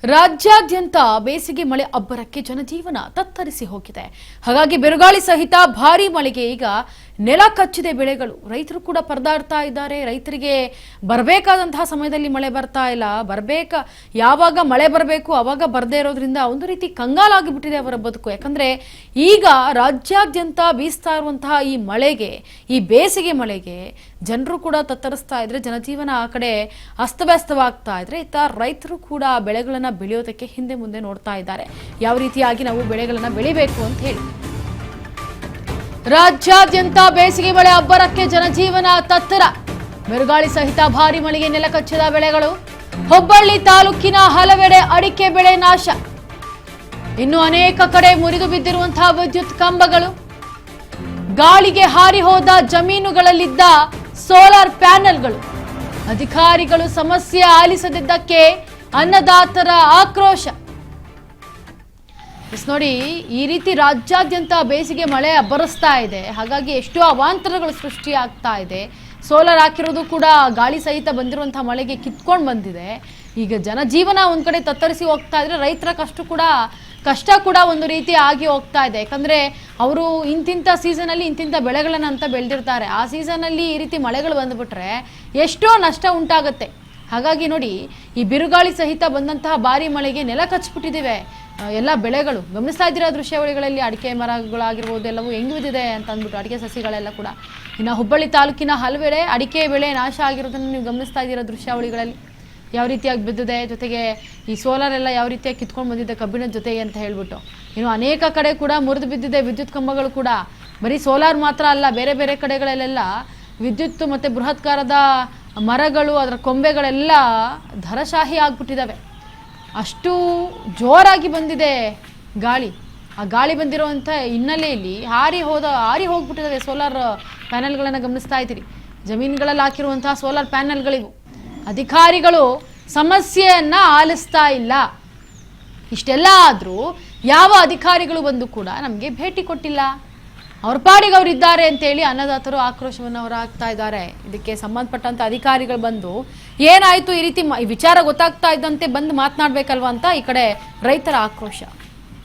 ರಾಜ್ಯಾದ್ಯಂತ ಬೇಸಿಗೆ ಮಳೆ ಅಬ್ಬರಕ್ಕೆ ಜನಜೀವನ ತತ್ತರಿಸಿ ಹೋಗಿದೆ. ಹಾಗಾಗಿ ಬಿರುಗಾಳಿ ಸಹಿತ ಭಾರೀ ಮಳೆಗೆ ಈಗ ನೆಲ ಕಚ್ಚಿದೆ ಬೆಳೆಗಳು. ರೈತರು ಕೂಡ ಪರದಾಡ್ತಾ ಇದ್ದಾರೆ. ರೈತರಿಗೆ ಬರಬೇಕಾದಂತಹ ಸಮಯದಲ್ಲಿ ಮಳೆ ಬರ್ತಾ ಇಲ್ಲ. ಯಾವಾಗ ಮಳೆ ಬರಬೇಕು ಅವಾಗ ಬರದೇ ಇರೋದ್ರಿಂದ ಒಂದು ರೀತಿ ಕಂಗಾಲಾಗಿ ಬಿಟ್ಟಿದೆ ಅವರ ಬದುಕು. ಯಾಕಂದ್ರೆ ಈಗ ರಾಜ್ಯಾದ್ಯಂತ ಬೀಸ್ತಾ ಇರುವಂತಹ ಈ ಮಳೆಗೆ, ಈ ಬೇಸಿಗೆ ಮಳೆಗೆ ಜನರು ಕೂಡ ತತ್ತರಿಸ್ತಾ ಇದ್ರೆ, ಜನಜೀವನ ಆ ಕಡೆ ಅಸ್ತವ್ಯಸ್ತವಾಗ್ತಾ ಇದ್ರೆ, ಇತ್ತ ರೈತರು ಕೂಡ ಬೆಳೆಗಳನ್ನ ಬೆಳೆಯೋದಕ್ಕೆ ಹಿಂದೆ ಮುಂದೆ ನೋಡ್ತಾ ಇದ್ದಾರೆ. ಯಾವ ರೀತಿಯಾಗಿ ನಾವು ಬೆಳೆಗಳನ್ನ ಬೆಳಿಬೇಕು ಅಂತ ಹೇಳಿ. ರಾಜ್ಯಾದ್ಯಂತ ಬೇಸಿಗೆ ಮಳೆ ಅಬ್ಬರಕ್ಕೆ ಜನಜೀವನ ತತ್ತರ. ಬಿರುಗಾಳಿ ಸಹಿತ ಭಾರಿ ಮಳೆಗೆ ನೆಲಕಚ್ಚಿದ ಬೆಳೆಗಳು. ಹುಬ್ಬಳ್ಳಿ ತಾಲೂಕಿನ ಹಲವೆಡೆ ಅಡಿಕೆ ಬೆಳೆ ನಾಶ. ಇನ್ನು ಅನೇಕ ಕಡೆ ಮುರಿದು ಬಿದ್ದಿರುವಂತಹ ವಿದ್ಯುತ್ ಕಂಬಗಳು. ಗಾಳಿಗೆ ಹಾರಿ ಹೋದ ಜಮೀನುಗಳಲ್ಲಿದ್ದ ಸೋಲಾರ್ ಪ್ಯಾನೆಲ್ಗಳು. ಅಧಿಕಾರಿಗಳು ಸಮಸ್ಯೆ ಆಲಿಸದಿದ್ದಕ್ಕೆ ಅನ್ನದಾತರ ಆಕ್ರೋಶ. ನೋಡಿ, ಈ ರೀತಿ ರಾಜ್ಯಾದ್ಯಂತ ಬೇಸಿಗೆ ಮಳೆ ಅಬ್ಬರಿಸ್ತಾ ಇದೆ. ಹಾಗಾಗಿ ಎಷ್ಟೋ ಅವಾಂತರಗಳು ಸೃಷ್ಟಿ ಆಗ್ತಾ ಇದೆ. ಸೋಲಾರ್ ಹಾಕಿರೋದು ಕೂಡ ಗಾಳಿ ಸಹಿತ ಬಂದಿರುವಂತಹ ಮಳೆಗೆ ಕಿತ್ಕೊಂಡು ಬಂದಿದೆ. ಈಗ ಜನಜೀವನ ಒಂದ್ ಕಡೆ ತತ್ತರಿಸಿ ಹೋಗ್ತಾ ಇದ್ರೆ, ರೈತರ ಕಷ್ಟ ಕೂಡ ಒಂದು ರೀತಿ ಆಗಿ ಹೋಗ್ತಾ ಇದೆ. ಯಾಕಂದ್ರೆ ಅವರು ಇಂತಿಂಥ ಸೀಸನಲ್ಲಿ ಇಂತಿಂಥ ಬೆಳೆಗಳನ್ನ ಅಂತ ಬೆಳೆದಿರ್ತಾರೆ. ಆ ಸೀಸನಲ್ಲಿ ಈ ರೀತಿ ಮಳೆಗಳು ಬಂದ್ಬಿಟ್ರೆ ಎಷ್ಟೋ ನಷ್ಟ ಉಂಟಾಗುತ್ತೆ. ಹಾಗಾಗಿ ನೋಡಿ, ಈ ಬಿರುಗಾಳಿ ಸಹಿತ ಬಂದಂತಹ ಭಾರಿ ಮಳೆಗೆ ನೆಲ ಕಚ್ಚಿಬಿಟ್ಟಿದ್ದೇವೆ ಎಲ್ಲ ಬೆಳೆಗಳು. ಗಮನಿಸ್ತಾ ಇದ್ದೀರಾ ದೃಶ್ಯಾವಳಿಗಳಲ್ಲಿ, ಅಡಿಕೆ ಮರಗಳಾಗಿರ್ಬೋದು ಎಲ್ಲವೂ ಹೆಂಗ್ ಬಿದ್ದಿದೆ ಅಂತ ಅಂದ್ಬಿಟ್ಟು, ಅಡಿಕೆ ಸಸಿಗಳೆಲ್ಲ ಕೂಡ. ಇನ್ನು ಹುಬ್ಬಳ್ಳಿ ತಾಲೂಕಿನ ಹಲವೆಡೆ ಅಡಿಕೆ ಬೆಳೆ ನಾಶ ಆಗಿರೋದನ್ನು ನೀವು ಗಮನಿಸ್ತಾ ಇದ್ದೀರಾ ದೃಶ್ಯಾವಳಿಗಳಲ್ಲಿ, ಯಾವ ರೀತಿಯಾಗಿ ಬಿದ್ದಿದೆ. ಜೊತೆಗೆ ಈ ಸೋಲಾರ್ ಎಲ್ಲ ಯಾವ ರೀತಿಯಾಗಿ ಕಿತ್ಕೊಂಡು ಬಂದಿದೆ ಕಬ್ಬಿಣದ ಜೊತೆಗೆ ಅಂತ ಹೇಳ್ಬಿಟ್ಟು. ಇನ್ನು ಅನೇಕ ಕಡೆ ಕೂಡ ಮುರಿದು ಬಿದ್ದಿದೆ ವಿದ್ಯುತ್ ಕಂಬಗಳು ಕೂಡ. ಬರೀ ಸೋಲಾರ್ ಮಾತ್ರ ಅಲ್ಲ, ಬೇರೆ ಬೇರೆ ಕಡೆಗಳಲ್ಲೆಲ್ಲ ವಿದ್ಯುತ್ ಮತ್ತು ಬೃಹತ್ಕಾರದ ಮರಗಳು, ಅದರ ಕೊಂಬೆಗಳೆಲ್ಲ ಧರಶಾಹಿ ಆಗ್ಬಿಟ್ಟಿದ್ದಾವೆ. ಅಷ್ಟು ಜೋರಾಗಿ ಬಂದಿದೆ ಗಾಳಿ. ಆ ಗಾಳಿ ಬಂದಿರುವಂಥ ಹಿನ್ನೆಲೆಯಲ್ಲಿ ಹಾರಿ ಹೋಗ್ಬಿಟ್ಟಿದ್ದಾವೆ ಸೋಲಾರ್ ಪ್ಯಾನೆಲ್ಗಳನ್ನು ಗಮನಿಸ್ತಾ ಇದ್ದೀರಿ. ಜಮೀನುಗಳಲ್ಲಿ ಹಾಕಿರುವಂತಹ ಸೋಲಾರ್ ಪ್ಯಾನೆಲ್ಗಳಿವು. ಅಧಿಕಾರಿಗಳು ಸಮಸ್ಯೆಯನ್ನ ಆಲಿಸ್ತಾ ಇಲ್ಲ. ಇಷ್ಟೆಲ್ಲ ಆದರೂ ಯಾವ ಅಧಿಕಾರಿಗಳು ಬಂದು ಕೂಡ ನಮಗೆ ಭೇಟಿ ಕೊಟ್ಟಿಲ್ಲ. ಅವ್ರ ಪಾಡಿಗೆ ಅವ್ರು ಇದ್ದಾರೆ ಅಂತೇಳಿ ಅನ್ನದಾತರು ಆಕ್ರೋಶವನ್ನು ಹೊರಹಾಕ್ತಾ ಇದ್ದಾರೆ. ಇದಕ್ಕೆ ಸಂಬಂಧಪಟ್ಟಂತ ಅಧಿಕಾರಿಗಳು ಬಂದು ಏನಾಯ್ತು, ಈ ರೀತಿ ವಿಚಾರ ಗೊತ್ತಾಗ್ತಾ ಇದ್ದಂತೆ ಬಂದು ಮಾತನಾಡ್ಬೇಕಲ್ವಾ ಅಂತ ಈ ಕಡೆ ರೈತರ ಆಕ್ರೋಶ.